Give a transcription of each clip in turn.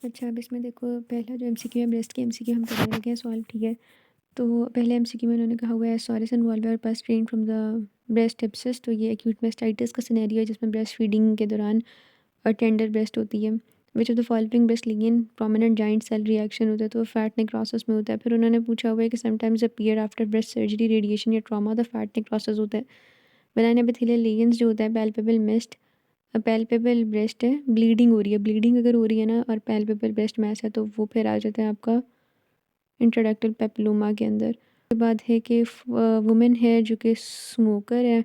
अच्छा, अब इसमें देखो, पहला जो एमसीक्यू है, ब्रेस्ट के एमसीक्यू हम करने लगे हैं सॉल्व, ठीक है। तो पहले एमसीक्यू में उन्होंने कहा हुआ है सॉरस इन्वॉल्व और pus drain from the breast abscess. तो ये एक्यूट मेस्टाइटिस का सिनेरियो है जिसमें ब्रेस्ट फीडिंग के दौरान टेंडर ब्रेस्ट होती है। Which of the following breast lesion prominent joint cell reaction होता है, तो फैट नेक्रोसिस में होता है। फिर उन्होंने पूछा हुआ है कि sometimes appear after breast surgery, radiation या ट्रॉमा द फैट नेक्रोसिस होता है। बेनाइन एपिथेलियल लीजन्स जो होता है, पैल्पेबल मिस्ट, पैल्पेबल ब्रेस्ट है, ब्लीडिंग हो रही है, ब्लीडिंग अगर हो रही है ना और पैल्पेबल ब्रेस्ट मैस है तो वो फिर आ जाता है आपका इंट्राडक्टल पेपिलोमा के अंदर। उसके बाद है कि वुमेन है जो कि स्मोकर है,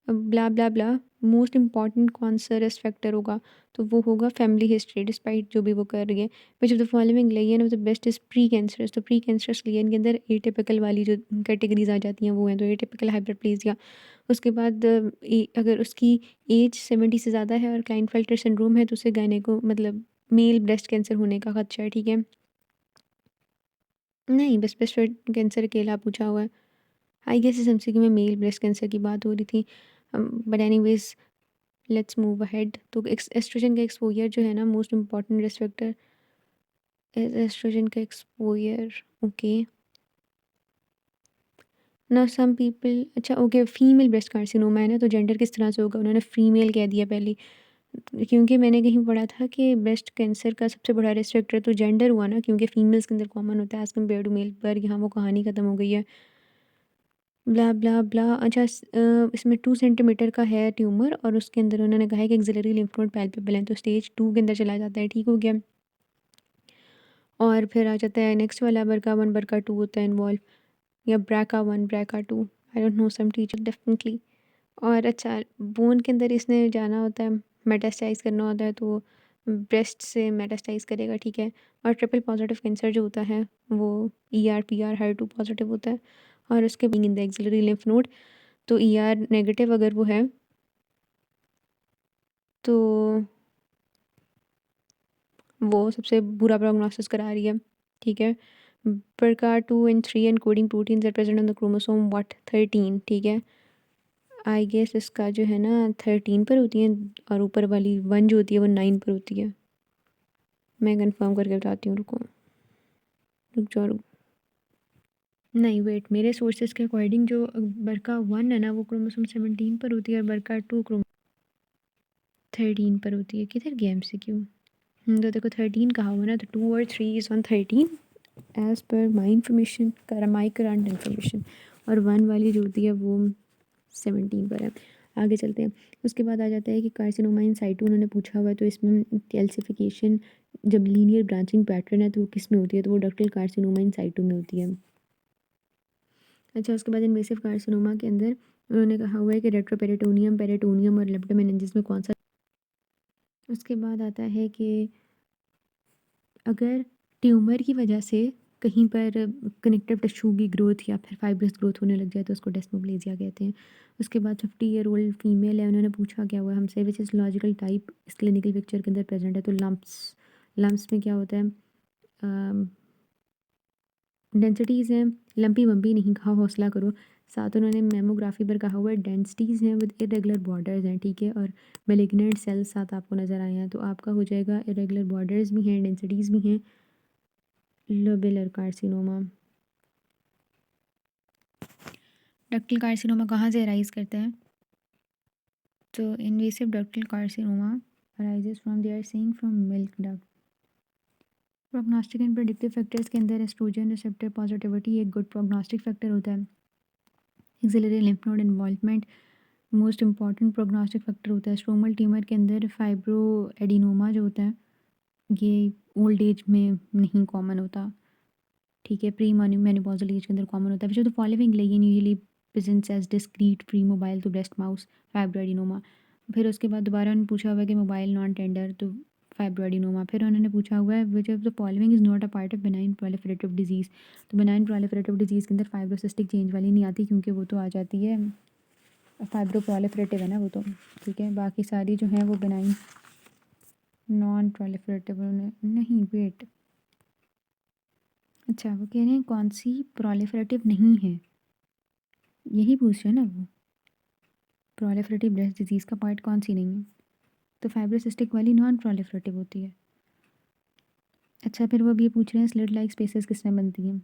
ब्ला ब्ला ब्ला, मोस्ट इम्पॉर्टेंट कौन सा रिस्क फैक्टर होगा, तो वो होगा फैमिली हिस्ट्री, डिस्पाइट जो भी वो कर रही है। Which of the following Leyen of the best is pre cancerous, तो प्री कैंसरस लेयन के अंदर एटिपिकल वाली जो कैटेगरीज आ जाती हैं वो हैं, तो एटिपिकल हाइपरप्लेजिया। उसके बाद अगर उसकी एज 70 से ज़्यादा है और क्लाइनफेल्टर सिंड्रोम है तो उसे गायनेको मतलब मेल ब्रेस्ट कैंसर होने का खदशा है, ठीक है। नहीं, बस ब्रेस्ट कैंसर अकेला पूछा हुआ है। आई गेस इस एमसीक्यू में मेल ब्रेस्ट कैंसर की बात हो रही थी, but anyways let's move ahead. तो एस्ट्रोजन का एक्सपोजर जो है ना, most important risk factor estrogen का एक्सपोजर, ओके। ना सम पीपल, अच्छा ओके, फीमेल ब्रेस्ट कार्सिनोमा है ना, तो जेंडर किस तरह से होगा, उन्होंने फीमेल कह दिया पहले, क्योंकि मैंने कहीं पढ़ा था कि ब्रेस्ट कैंसर का सबसे बड़ा रिस्क फैक्टर तो जेंडर हुआ ना, क्योंकि फीमेल्स के अंदर कॉमन होता है एज कम्पेयर टू मेल, पर यहाँ वो कहानी ख़त्म हो गई है। ब्ला ब्ला ब्ला। अच्छा, इसमें 2 सेंटीमीटर का है ट्यूमर और उसके अंदर उन्होंने कहा है कि एक्सिलरी लिम्फ नोड पैल्पेबल है, तो स्टेज 2 के अंदर चला जाता है, ठीक हो गया। और फिर आ जाता है नेक्स्ट वाला, BRCA1 BRCA2 होता है इन्वॉल्व, या BRCA1 BRCA2, I don't know, some teacher definitely. और अच्छा, बोन के अंदर इसने जाना होता है, मेटास्टाइज करना होता है, तो ब्रेस्ट से मेटास्टाइज करेगा, ठीक है। और ट्रिपल पॉजिटिव कैंसर जो होता है वो ER PR HER2 पॉजिटिव होता है। और उसके in the axillary lymph node, तो ER नेगेटिव अगर वो है तो वो सबसे बुरा प्रोग्नोसिस करा रही है, ठीक है। BRCA2 and 3 encoding proteins are present on the chromosome what 13, ठीक है। आई गेस इसका जो है ना 13 पर होती है और ऊपर वाली 1 जो होती है वो 9 पर होती है। मैं कंफर्म करके बताती हूँ, रुको, रुक जाओ नहीं वेट, मेरे सोर्सेज के अकॉर्डिंग जो BRCA1 है ना वो क्रोमोसोम 17 पर होती है और BRCA2 क्रोमोसोम 13 पर होती है। किधर गया MCQ? तो देखो 13 कहा हुआ ना, तो 2 और 3 is on 13 as per my information, my current information, और 1 वाली जो होती है वो 17 पर है। आगे चलते हैं। उसके बाद आ जाता है कि कार्सिनोमा इन साइटू उन्होंने पूछा हुआ है, तो इसमें कैल्सिफिकेशन जब लीनियर ब्रांचिंग पैटर्न है तो वो किस में होती है, तो वो डक्टल कार्सिनोमा इन साइटू में होती है। अच्छा, उसके बाद इन्वेसिव कार्सिनोमा के अंदर उन्होंने कहा हुआ है कि रेट्रोपेरिटोनियम, पेरिटोनियम और लेप्टोमेनिंजिस में कौन सा। उसके बाद आता है कि अगर ट्यूमर की वजह से कहीं पर कनेक्टिव टिश्यू की ग्रोथ या फिर फाइब्रस ग्रोथ होने लग जाए तो उसको डेस्मोप्लेजिया कहते हैं। उसके बाद 50 ईयर ओल्ड फीमेल है, उन्होंने पूछा क्या हुआ हमसे, विच इज़ लॉजिकल टाइप इस क्लिनिकल पिक्चर के अंदर प्रेजेंट है, तो लम्प्स, लम्प्स में क्या होता है, डेंसिटीज़ हैं, लंपी वम्पी नहीं कहा, हौसला करो। साथ उन्होंने मेमोग्राफी पर कहा हुआ है डेंसिटीज़ हैं विद इरेगुलर बॉर्डर्स हैं, ठीक है। और मेलिग्नेंट सेल्स साथ आपको नज़र आए हैं, तो आपका हो जाएगा इरेगुलर बॉर्डर्स भी हैं, डेंसिटीज़ भी हैं, लोबेलर कार्सिनोमा। डक्टल कार्सिनोमा कहाँ से अराइज करता है, तो invasive ductal carcinoma arises from, they are saying from milk duct. Prognostic and predictive factors के अंदर एस्ट्रोजन रिसेप्टर पॉजिटिविटी एक गुड प्रोग्नोस्टिक फैक्टर होता है। Axillary lymph node involvement most important prognostic factor होता है। स्ट्रोमल ट्यूमर के अंदर fibro adenoma जो होता है ये ओल्ड एज में नहीं कॉमन होता, ठीक है, प्री मेनोपॉजल एज के अंदर कॉमन होता है। जो the following lesion usually presents as discrete free mobile, तो ब्रेस्ट माउस, फाइब्रोएडिनोमा। फिर उसके बाद दोबारा उन्होंने पूछा हुआ है कि मोबाइल नॉन टेंडर, तो फाइब्रोएडिनोमा। फिर उन्होंने पूछा हुआ है which of the following is not a part of benign proliferative disease, तो बेनाइन प्रोलिफरेटिव डिजीज़ के अंदर फाइब्रोसिस्टिक चेंज वाली नहीं आती क्योंकि वो तो आ जाती है, फाइब्रो प्रोलिफरेटिव है ना वो तो, ठीक है। बाकी सारी जो हैं वो बेनाइन नॉन प्रोलिफरेटिव नहीं, वेट, अच्छा वो कह रहे हैं कौन सी प्रोलिफरेटिव नहीं है, यही पूछ रहे हैं ना वो, प्रोलिफरेटिव ब्रेस्ट डिजीज़ का पार्ट कौन सी नहीं है, तो फाइब्रोसिस्टिक वाली नॉन प्रोलिफरेटिव होती है। अच्छा, फिर वो अब ये पूछ रहे हैं स्लिट लाइक स्पेसेस किस में बनती हैं।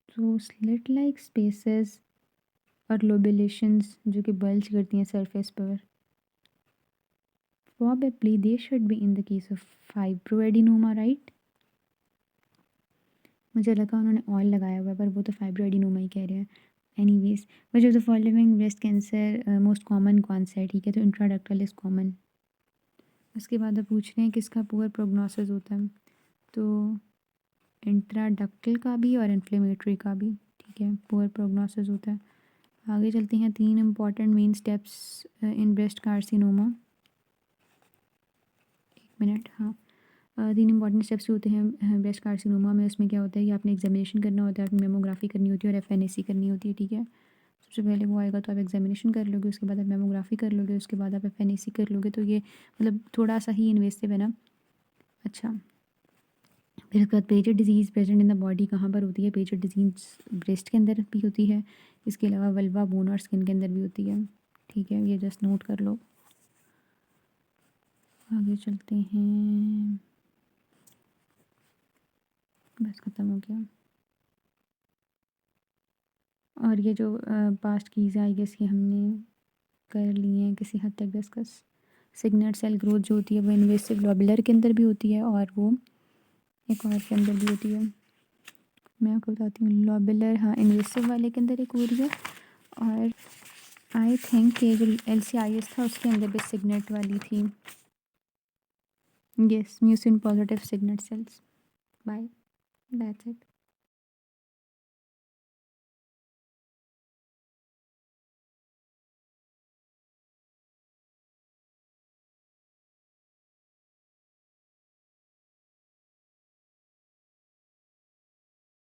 तो स्लिट लाइक स्पेसेस और लोबुलेशंस जो कि बल्ज करती हैं सरफेस पर, probably they should be in the case of fibroadenoma, right? मुझे लगा उन्होंने ऑयल लगाया हुआ है, पर वो तो फाइब्रोएडिनोमा ही कह रहे हैं। Anyways, which of the following breast cancer most common कौन सा है, ठीक है, तो इंट्राडक्टल इज़ कॉमन। उसके बाद अब पूछ रहे हैं किसका पुअर प्रोग्नोसिस होता है, तो इंट्राडक्टल का भी और इन्फ्लेमेटरी का भी, ठीक है, पुअर प्रोग्नोसिस होता है। आगे चलते हैं, 3 important main steps in breast carcinoma. 1 minute, हाँ। 3 इंपॉर्टेंट स्टेप्स होते हैं ब्रेस्ट कार्सिनोमा में। उसमें क्या होता है कि आपने एग्जामिनेशन करना होता है, आपने मेमोग्राफी करनी होती है और एफएनएसी करनी होती है, ठीक है। सबसे पहले वो आएगा तो आप एग्जामिनेशन कर लोगे, उसके बाद आप मेमोग्राफी कर लोगे, उसके बाद आप एफएनएसी कर लोगे, तो ये मतलब थोड़ा सा ही इन्वेसिव है ना। अच्छा, फिर उसके बाद Paget's disease present in the body कहाँ पर होती है, पेचेड डिजीज़ ब्रेस्ट के अंदर भी होती है, इसके अलावा वल्वा, बोन और स्किन के अंदर भी होती है, ठीक है, ये जस्ट नोट कर लो। आगे चलते हैं, बस ख़त्म हो गया। और ये जो पास्ट कीज़ आई गेस ये हमने कर लिए हैं किसी हद तक डिस्कस। सिग्नल सेल ग्रोथ जो होती है वो इन्वेसिव लॉबुलर के अंदर भी होती है और वो एक और के अंदर भी होती है, मैं आपको बताती हूँ। लॉबुलर, हाँ, इन्वेसिव वाले के अंदर एक हो रही है, और आई थिंक ये जो LCIS था उसके अंदर भी सिग्नेट वाली थी। Yes, mucin positive signet cells. Bye, that's it.